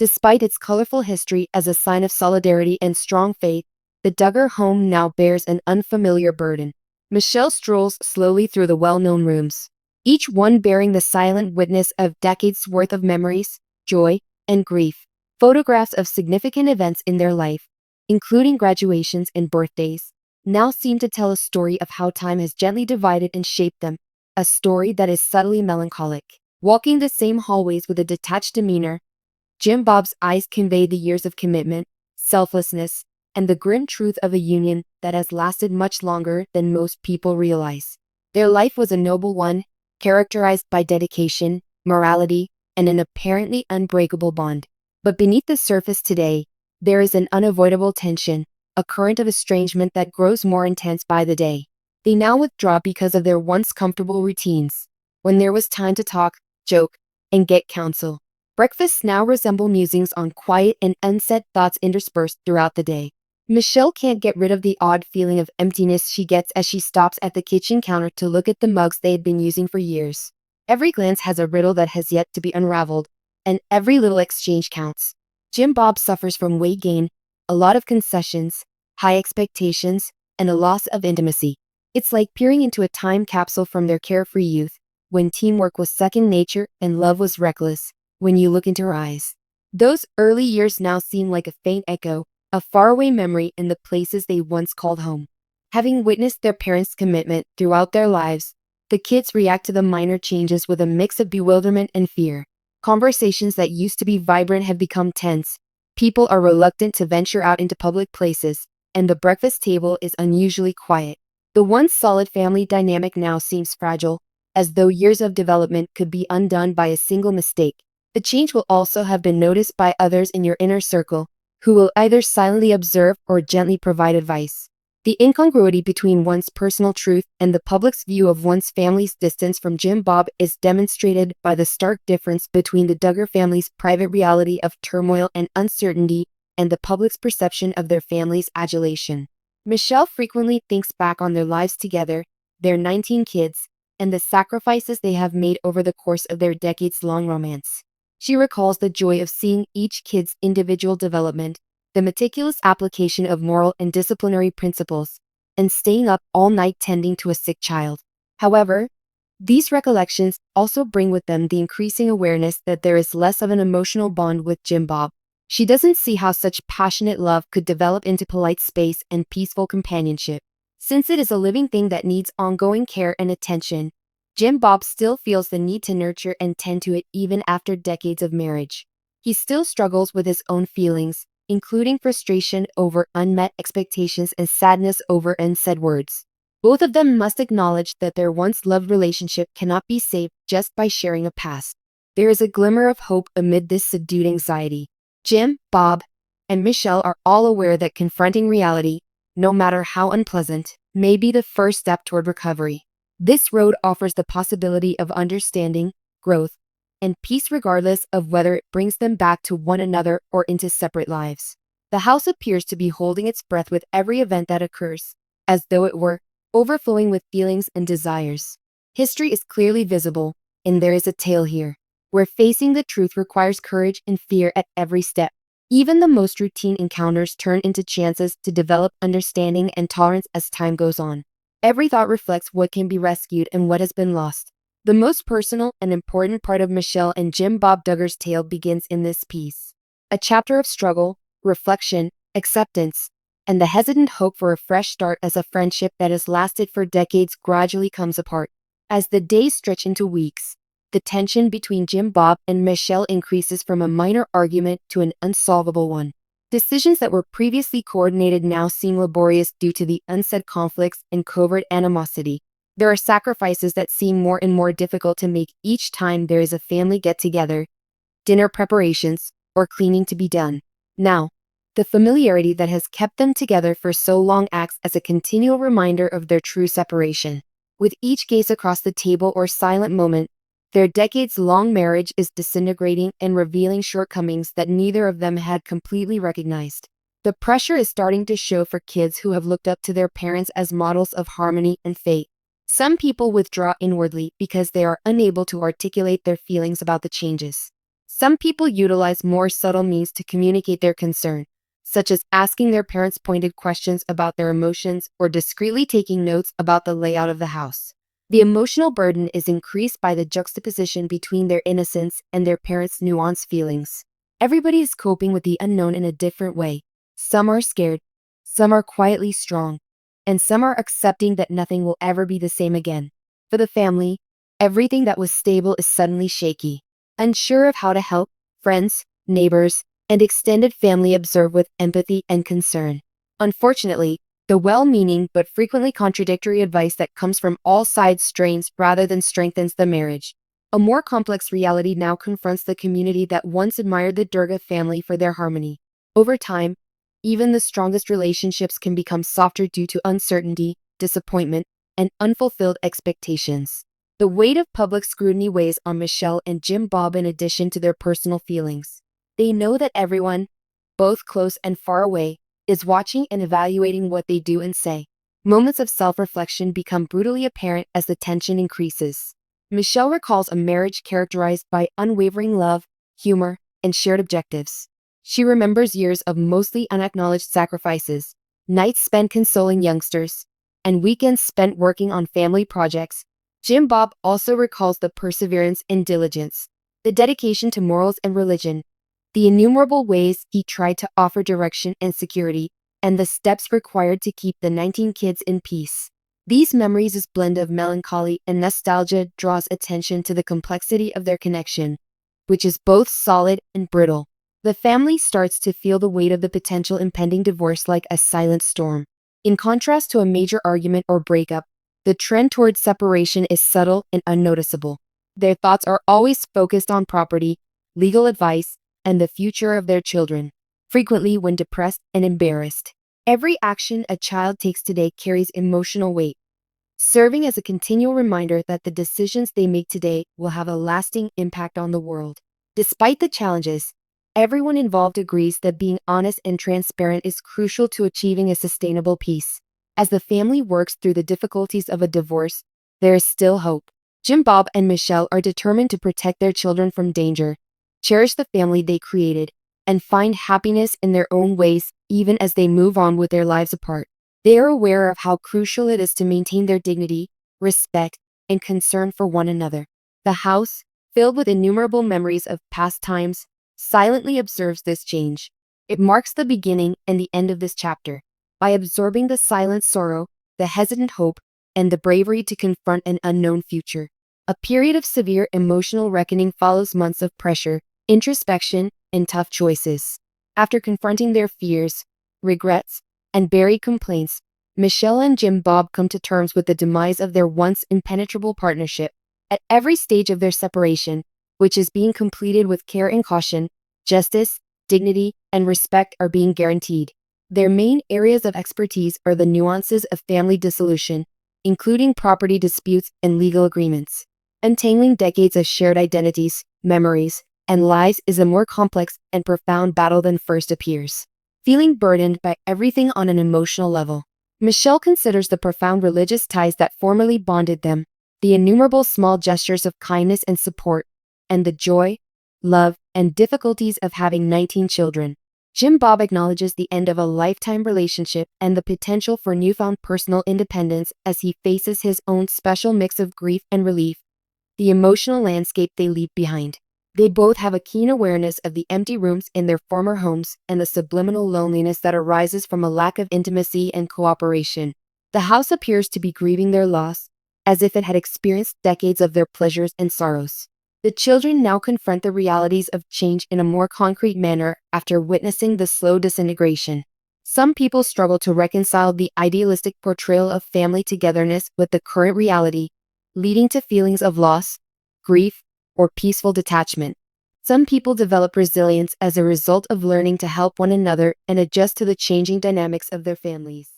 Despite its colorful history as a sign of solidarity and strong faith, the Duggar home now bears an unfamiliar burden. Michelle strolls slowly through the well-known rooms, each one bearing the silent witness of decades' worth of memories, joy, and grief. Photographs of significant events in their life, including graduations and birthdays, now seem to tell a story of how time has gently divided and shaped them, a story that is subtly melancholic. Walking the same hallways with a detached demeanor, Jim Bob's eyes convey the years of commitment, selflessness, and the grim truth of a union that has lasted much longer than most people realize. Their life was a noble one, characterized by dedication, morality, and an apparently unbreakable bond. But beneath the surface today, there is an unavoidable tension, a current of estrangement that grows more intense by the day. They now withdraw because of their once comfortable routines. When there was time to talk, joke, and get counsel, breakfasts now resemble musings on quiet and unsaid thoughts interspersed throughout the day. Michelle can't get rid of the odd feeling of emptiness she gets as she stops at the kitchen counter to look at the mugs they had been using for years. Every glance has a riddle that has yet to be unraveled, and every little exchange counts. Jim Bob suffers from weight gain, a lot of concessions, high expectations, and a loss of intimacy. It's like peering into a time capsule from their carefree youth, when teamwork was second nature and love was reckless. When you look into her eyes, those early years now seem like a faint echo, a faraway memory in the places they once called home. Having witnessed their parents' commitment throughout their lives, the kids react to the minor changes with a mix of bewilderment and fear. Conversations that used to be vibrant have become tense. People are reluctant to venture out into public places, and the breakfast table is unusually quiet. The once solid family dynamic now seems fragile, as though years of development could be undone by a single mistake. The change will also have been noticed by others in your inner circle, who will either silently observe or gently provide advice. The incongruity between one's personal truth and the public's view of one's family's distance from Jim Bob is demonstrated by the stark difference between the Duggar family's private reality of turmoil and uncertainty and the public's perception of their family's adulation. Michelle frequently thinks back on their lives together, their 19 kids, and the sacrifices they have made over the course of their decades-long romance. She recalls the joy of seeing each kid's individual development, the meticulous application of moral and disciplinary principles, and staying up all night tending to a sick child. However, these recollections also bring with them the increasing awareness that there is less of an emotional bond with Jim Bob. She doesn't see how such passionate love could develop into polite space and peaceful companionship. Since it is a living thing that needs ongoing care and attention, Jim Bob still feels the need to nurture and tend to it even after decades of marriage. He still struggles with his own feelings, including frustration over unmet expectations and sadness over unsaid words. Both of them must acknowledge that their once-loved relationship cannot be saved just by sharing a past. There is a glimmer of hope amid this subdued anxiety. Jim, Bob, and Michelle are all aware that confronting reality, no matter how unpleasant, may be the first step toward recovery. This road offers the possibility of understanding, growth, and peace regardless of whether it brings them back to one another or into separate lives. The house appears to be holding its breath with every event that occurs, as though it were overflowing with feelings and desires. History is clearly visible, and there is a tale here, where facing the truth requires courage and fear at every step. Even the most routine encounters turn into chances to develop understanding and tolerance as time goes on. Every thought reflects what can be rescued and what has been lost. The most personal and important part of Michelle and Jim Bob Duggar's tale begins in this piece. A chapter of struggle, reflection, acceptance, and the hesitant hope for a fresh start as a friendship that has lasted for decades gradually comes apart. As the days stretch into weeks, the tension between Jim Bob and Michelle increases from a minor argument to an unsolvable one. Decisions that were previously coordinated now seem laborious due to the unsaid conflicts and covert animosity. There are sacrifices that seem more and more difficult to make each time there is a family get-together, dinner preparations, or cleaning to be done. Now, the familiarity that has kept them together for so long acts as a continual reminder of their true separation. With each gaze across the table or silent moment, their decades-long marriage is disintegrating and revealing shortcomings that neither of them had completely recognized. The pressure is starting to show for kids who have looked up to their parents as models of harmony and faith. Some people withdraw inwardly because they are unable to articulate their feelings about the changes. Some people utilize more subtle means to communicate their concern, such as asking their parents pointed questions about their emotions or discreetly taking notes about the layout of the house. The emotional burden is increased by the juxtaposition between their innocence and their parents' nuanced feelings. Everybody is coping with the unknown in a different way. Some are scared, some are quietly strong, and some are accepting that nothing will ever be the same again. For the family, everything that was stable is suddenly shaky. Unsure of how to help, friends, neighbors, and extended family observe with empathy and concern. Unfortunately, the well-meaning but frequently contradictory advice that comes from all sides strains rather than strengthens the marriage. A more complex reality now confronts the community that once admired the Duggar family for their harmony. Over time, even the strongest relationships can become softer due to uncertainty, disappointment, and unfulfilled expectations. The weight of public scrutiny weighs on Michelle and Jim Bob in addition to their personal feelings. They know that everyone, both close and far away, is watching and evaluating what they do and say. Moments of self-reflection become brutally apparent as the tension increases. Michelle recalls a marriage characterized by unwavering love, humor, and shared objectives. She remembers years of mostly unacknowledged sacrifices, nights spent consoling youngsters, and weekends spent working on family projects. Jim Bob also recalls the perseverance and diligence, the dedication to morals and religion, the innumerable ways he tried to offer direction and security, and the steps required to keep the 19 kids in peace. These memories' blend of melancholy and nostalgia draws attention to the complexity of their connection, which is both solid and brittle. The family starts to feel the weight of the potential impending divorce like a silent storm. In contrast to a major argument or breakup, the trend towards separation is subtle and unnoticeable. Their thoughts are always focused on property, legal advice, and the future of their children. Frequently, when depressed and embarrassed, every action a child takes today carries emotional weight, serving as a continual reminder that the decisions they make today will have a lasting impact on the world. Despite the challenges, everyone involved agrees that being honest and transparent is crucial to achieving a sustainable peace. As the family works through the difficulties of a divorce, there is still hope. Jim Bob and Michelle are determined to protect their children from danger, cherish the family they created, and find happiness in their own ways even as they move on with their lives apart. They are aware of how crucial it is to maintain their dignity, respect, and concern for one another. The house, filled with innumerable memories of past times, silently observes this change. It marks the beginning and the end of this chapter. By absorbing the silent sorrow, the hesitant hope, and the bravery to confront an unknown future. A period of severe emotional reckoning follows months of pressure, introspection, and tough choices. After confronting their fears, regrets, and buried complaints, Michelle and Jim Bob come to terms with the demise of their once impenetrable partnership. At every stage of their separation, which is being completed with care and caution, justice, dignity, and respect are being guaranteed. Their main areas of expertise are the nuances of family dissolution, including property disputes and legal agreements. Untangling decades of shared identities, memories, and lives is a more complex and profound battle than first appears. Feeling burdened by everything on an emotional level, Michelle considers the profound religious ties that formerly bonded them, the innumerable small gestures of kindness and support, and the joy, love, and difficulties of having 19 children. Jim Bob acknowledges the end of a lifetime relationship and the potential for newfound personal independence as he faces his own special mix of grief and relief, the emotional landscape they leave behind. They both have a keen awareness of the empty rooms in their former homes and the subliminal loneliness that arises from a lack of intimacy and cooperation. The house appears to be grieving their loss, as if it had experienced decades of their pleasures and sorrows. The children now confront the realities of change in a more concrete manner after witnessing the slow disintegration. Some people struggle to reconcile the idealistic portrayal of family togetherness with the current reality, leading to feelings of loss, grief, or peaceful detachment. Some people develop resilience as a result of learning to help one another and adjust to the changing dynamics of their families.